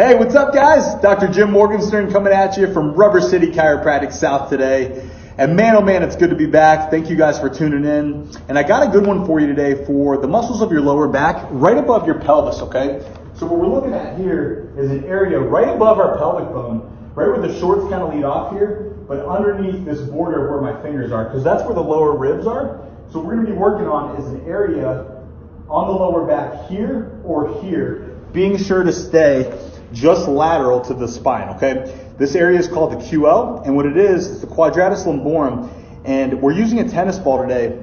Hey, what's up guys? Dr. Jim Morgenstern coming at you from Rubber City Chiropractic South today. And man, oh man, it's good to be back. Thank you guys for tuning in. And I got a good one for you today for the muscles of your lower back, right above your pelvis, okay? So what we're looking at here is an area right above our pelvic bone, right where the shorts kind of lead off here, but underneath this border where my fingers are, because that's where the lower ribs are. So what we're gonna be working on is an area on the lower back here or here, being sure to stay just lateral to the spine, okay? This area is called the QL, and what it is the quadratus lumborum, and we're using a tennis ball today,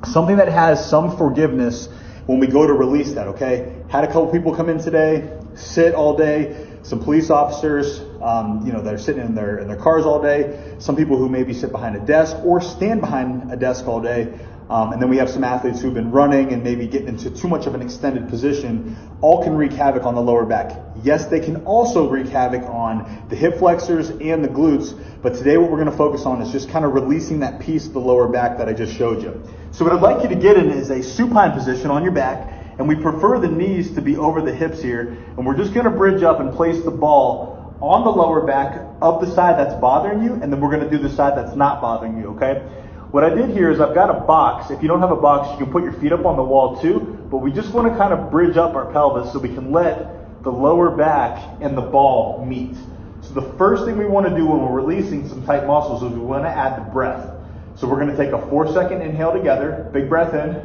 something that has some forgiveness when we go to release that, okay? Had a couple people come in today, sit all day, some police officers, that are sitting in their cars all day, some people who maybe sit behind a desk or stand behind a desk all day, and then we have some athletes who've been running and maybe getting into too much of an extended position, all can wreak havoc on the lower back. Yes, they can also wreak havoc on the hip flexors and the glutes, but today what we're going to focus on is just kind of releasing that piece of the lower back that I just showed you. So what I'd like you to get in is a supine position on your back, and we prefer the knees to be over the hips here, and we're just going to bridge up and place the ball on the lower back of the side that's bothering you, and then we're going to do the side that's not bothering you, okay? What I did here is I've got a box. If you don't have a box, you can put your feet up on the wall too, but we just want to kind of bridge up our pelvis so we can let the lower back and the ball meet. So the first thing we want to do when we're releasing some tight muscles is we want to add the breath. So we're going to take a 4-second inhale together, big breath in,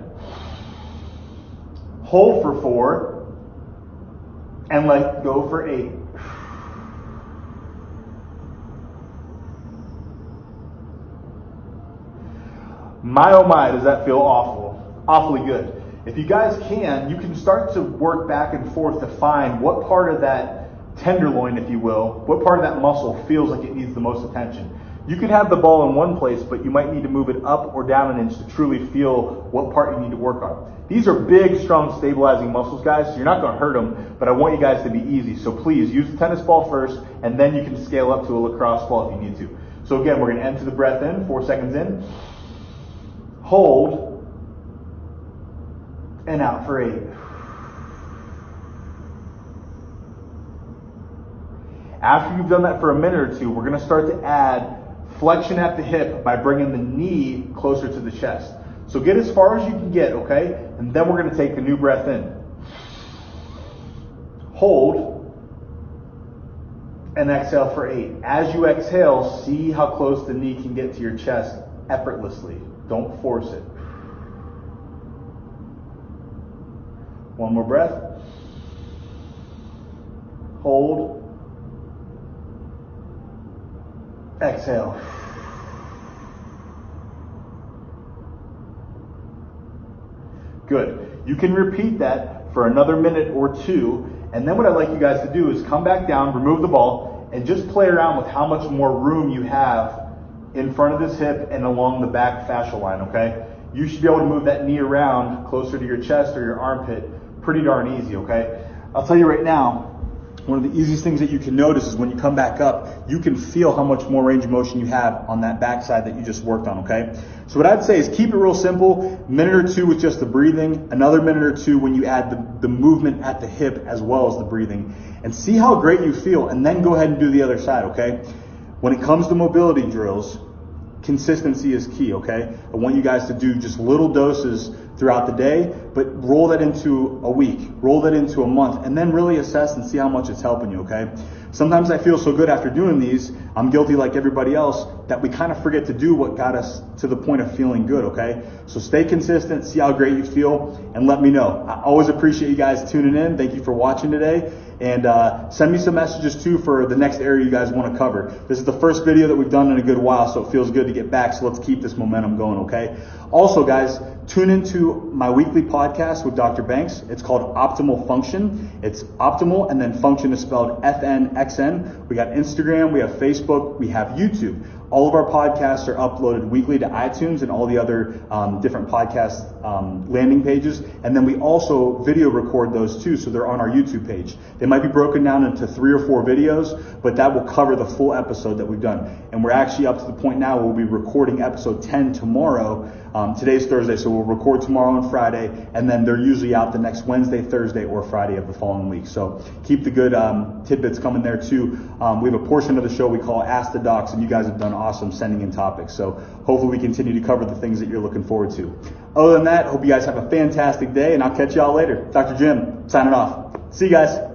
hold for 4, and let go for 8. My oh my, does that feel awful? Awfully good. If you guys can, you can start to work back and forth to find what part of that tenderloin, if you will, what part of that muscle feels like it needs the most attention. You could have the ball in one place, but you might need to move it up or down an inch to truly feel what part you need to work on. These are big, strong, stabilizing muscles, guys, so you're not going to hurt them, but I want you guys to be easy. So please use the tennis ball first, and then you can scale up to a lacrosse ball if you need to. So again, we're going to enter the breath in, 4 seconds in. Hold, and out for 8. After you've done that for a minute or two, we're going to start to add flexion at the hip by bringing the knee closer to the chest. So get as far as you can get, okay? And then we're going to take a new breath in. Hold, and exhale for 8. As you exhale, see how close the knee can get to your chest effortlessly. Don't force it. One more breath. Hold. Exhale. Good. You can repeat that for another minute or two, and then what I'd like you guys to do is come back down, remove the ball, and just play around with how much more room you have in front of this hip and along the back fascial line, okay? You should be able to move that knee around closer to your chest or your armpit pretty darn easy, okay? I'll tell you right now, one of the easiest things that you can notice is when you come back up, you can feel how much more range of motion you have on that backside that you just worked on, okay? So what I'd say is keep it real simple, minute or two with just the breathing, another minute or two when you add the movement at the hip as well as the breathing, and see how great you feel, and then go ahead and do the other side, okay? When it comes to mobility drills, consistency is key, okay? I want you guys to do just little doses throughout the day, but roll that into a week, roll that into a month, and then really assess and see how much it's helping you, okay? Sometimes I feel so good after doing these, I'm guilty like everybody else, that we kind of forget to do what got us to the point of feeling good, okay? So stay consistent, see how great you feel, and let me know. I always appreciate you guys tuning in. Thank you for watching today. And send me some messages too for the next area you guys want to cover. This is the first video that we've done in a good while, so it feels good to get back. So let's keep this momentum going, okay? Also, guys, tune into my weekly podcast with Dr. Banks. It's called Optimal Function. It's optimal, and then function is spelled FNXN. We got Instagram, we have Facebook, we have YouTube. All of our podcasts are uploaded weekly to iTunes and all the other different podcast landing pages. And then we also video record those too, so they're on our YouTube page. They might be broken down into 3 or 4 videos, but that will cover the full episode that we've done. And we're actually up to the point now where we'll be recording episode 10 tomorrow Today's Thursday, so we'll record tomorrow and Friday, and then they're usually out the next Wednesday, Thursday, or Friday of the following week. So keep the good tidbits coming there too. We have a portion of the show we call Ask the Docs, and you guys have done awesome sending in topics. So hopefully we continue to cover the things that you're looking forward to. Other than that, hope you guys have a fantastic day, and I'll catch y'all later. Dr. Jim, signing off. See you guys.